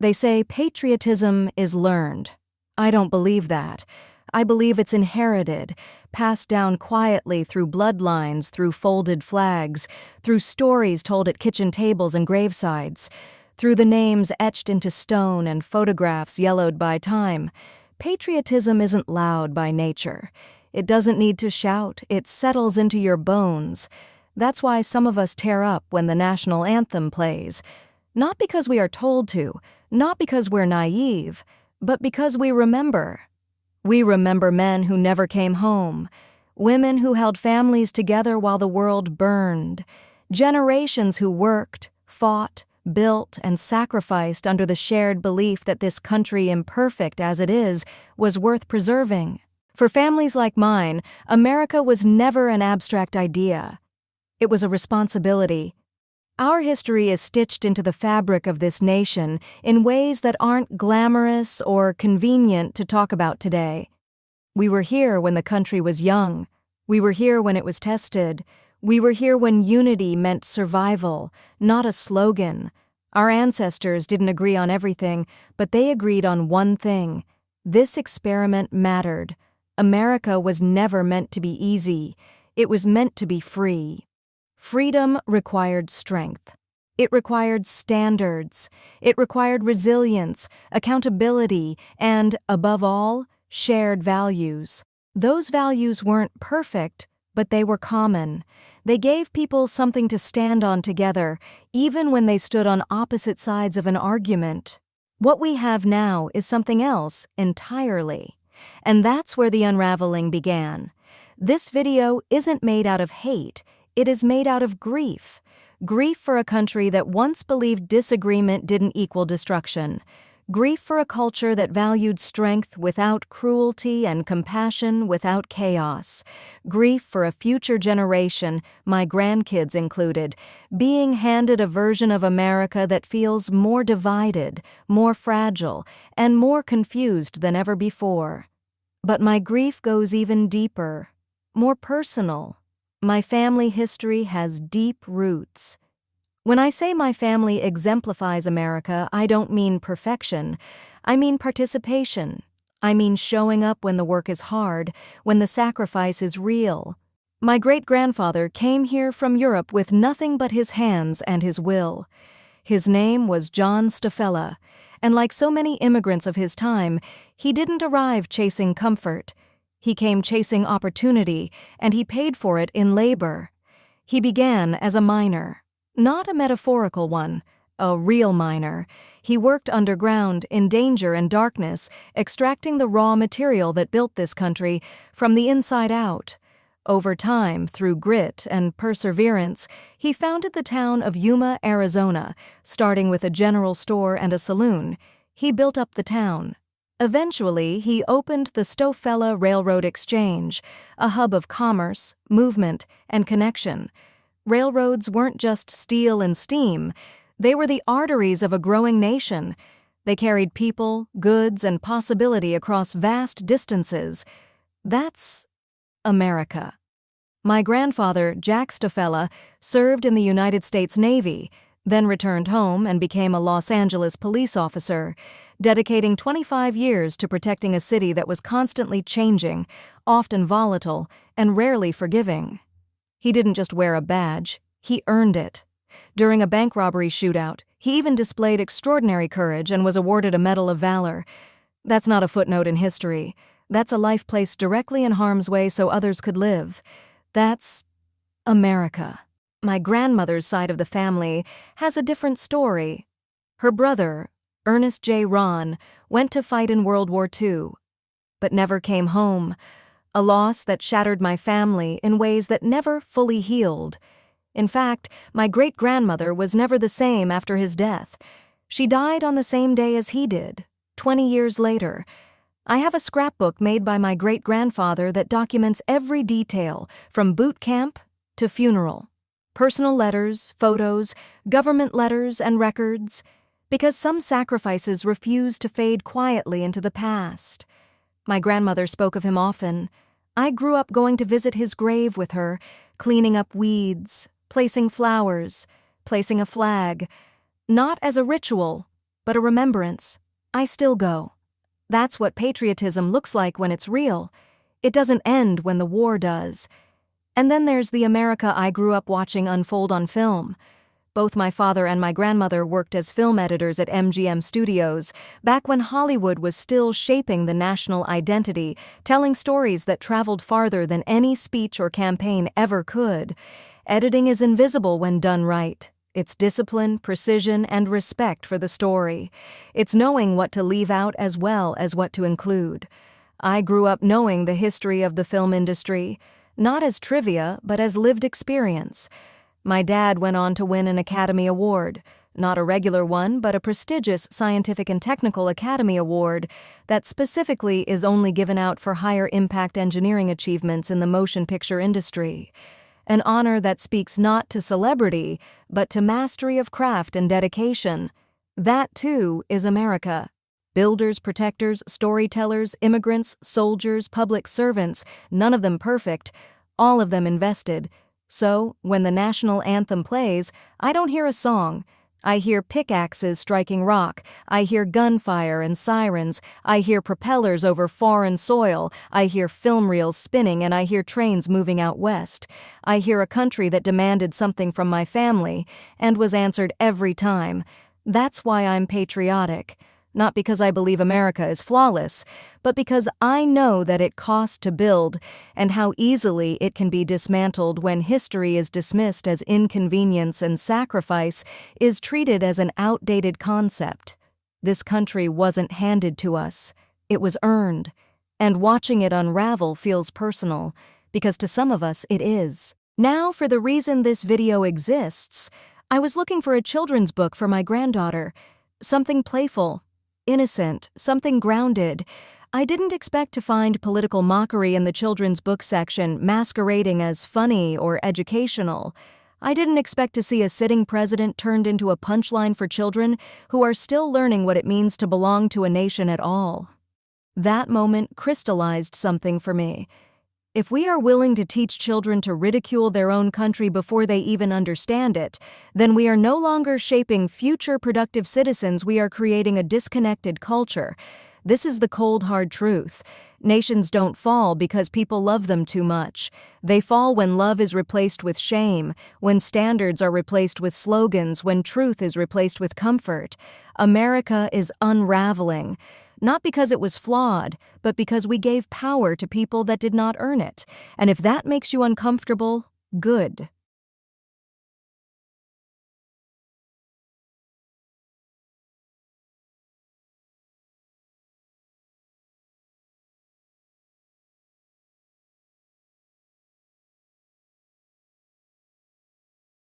They say patriotism is learned. I don't believe that. I believe it's inherited, passed down quietly through bloodlines, through folded flags, through stories told at kitchen tables and gravesides, through the names etched into stone and photographs yellowed by time. Patriotism isn't loud by nature. It doesn't need to shout. It settles into your bones. That's why some of us tear up when the national anthem plays. Not because we are told to, not because we're naive, but because we remember. We remember men who never came home, women who held families together while the world burned, generations who worked, fought, built, and sacrificed under the shared belief that this country, imperfect as it is, was worth preserving. For families like mine, America was never an abstract idea. It was a responsibility. Our history is stitched into the fabric of this nation in ways that aren't glamorous or convenient to talk about today. We were here when the country was young. We were here when it was tested. We were here when unity meant survival, not a slogan. Our ancestors didn't agree on everything, but they agreed on one thing. This experiment mattered. America was never meant to be easy. It was meant to be free. Freedom required strength. It required standards. It required resilience, accountability, and, above all, shared values. Those values weren't perfect, but they were common. They gave people something to stand on together, even when they stood on opposite sides of an argument. What we have now is something else entirely. And that's where the unraveling began. This video isn't made out of hate. It is made out of grief. Grief for a country that once believed disagreement didn't equal destruction. Grief for a culture that valued strength without cruelty and compassion without chaos. Grief for a future generation, my grandkids included, being handed a version of America that feels more divided, more fragile, and more confused than ever before. But my grief goes even deeper, more personal. My family history has deep roots. When I say my family exemplifies America, I don't mean perfection. I mean participation. I mean showing up when the work is hard, when the sacrifice is real. My great-grandfather came here from Europe with nothing but his hands and his will. His name was John Stafella, and like so many immigrants of his time, he didn't arrive chasing comfort. He came chasing opportunity, and he paid for it in labor. He began as a miner, not a metaphorical one, a real miner. He worked underground, in danger and darkness, extracting the raw material that built this country from the inside out. Over time, through grit and perseverance, he founded the town of Yuma, Arizona, starting with a general store and a saloon. He built up the town. Eventually, he opened the Stofella Railroad Exchange, a hub of commerce, movement, and connection. Railroads weren't just steel and steam. They were the arteries of a growing nation. They carried people, goods, and possibility across vast distances. That's America. My grandfather, Jack Stofella, served in the United States Navy, then returned home and became a Los Angeles police officer, dedicating 25 years to protecting a city that was constantly changing, often volatile, and rarely forgiving. He didn't just wear a badge, he earned it. During a bank robbery shootout, he even displayed extraordinary courage and was awarded a Medal of Valor. That's not a footnote in history. That's a life placed directly in harm's way so others could live. That's America. My grandmother's side of the family has a different story. Her brother, Ernest J. Ron, went to fight in World War II, but never came home, a loss that shattered my family in ways that never fully healed. In fact, my great-grandmother was never the same after his death. She died on the same day as he did, 20 years later. I have a scrapbook made by my great-grandfather that documents every detail, from boot camp to funeral. Personal letters, photos, government letters, and records, because some sacrifices refuse to fade quietly into the past. My grandmother spoke of him often. I grew up going to visit his grave with her, cleaning up weeds, placing flowers, placing a flag, not as a ritual, but a remembrance. I still go. That's what patriotism looks like when it's real. It doesn't end when the war does. And then there's the America I grew up watching unfold on film. Both my father and my grandmother worked as film editors at MGM Studios, back when Hollywood was still shaping the national identity, telling stories that traveled farther than any speech or campaign ever could. Editing is invisible when done right. It's discipline, precision, and respect for the story. It's knowing what to leave out as well as what to include. I grew up knowing the history of the film industry, not as trivia, but as lived experience. My dad went on to win an Academy Award, not a regular one, but a prestigious Scientific and Technical Academy Award that specifically is only given out for higher impact engineering achievements in the motion picture industry. An honor that speaks not to celebrity, but to mastery of craft and dedication. That, too, is America. Builders, protectors, storytellers, immigrants, soldiers, public servants, none of them perfect, all of them invested. So, when the national anthem plays, I don't hear a song. I hear pickaxes striking rock. I hear gunfire and sirens. I hear propellers over foreign soil. I hear film reels spinning, and I hear trains moving out west. I hear a country that demanded something from my family and was answered every time. That's why I'm patriotic. Not because I believe America is flawless, but because I know that it costs to build and how easily it can be dismantled when history is dismissed as inconvenience and sacrifice is treated as an outdated concept. This country wasn't handed to us. It was earned. And watching it unravel feels personal, because to some of us it is. Now, for the reason this video exists, I was looking for a children's book for my granddaughter. Something playful, innocent, something grounded. I didn't expect to find political mockery in the children's book section masquerading as funny or educational. I didn't expect to see a sitting president turned into a punchline for children who are still learning what it means to belong to a nation at all. That moment crystallized something for me. If we are willing to teach children to ridicule their own country before they even understand it, then we are no longer shaping future productive citizens, we are creating a disconnected culture. This is the cold, hard truth. Nations don't fall because people love them too much. They fall when love is replaced with shame, when standards are replaced with slogans, when truth is replaced with comfort. America is unraveling. Not because it was flawed, but because we gave power to people that did not earn it. And if that makes you uncomfortable, good.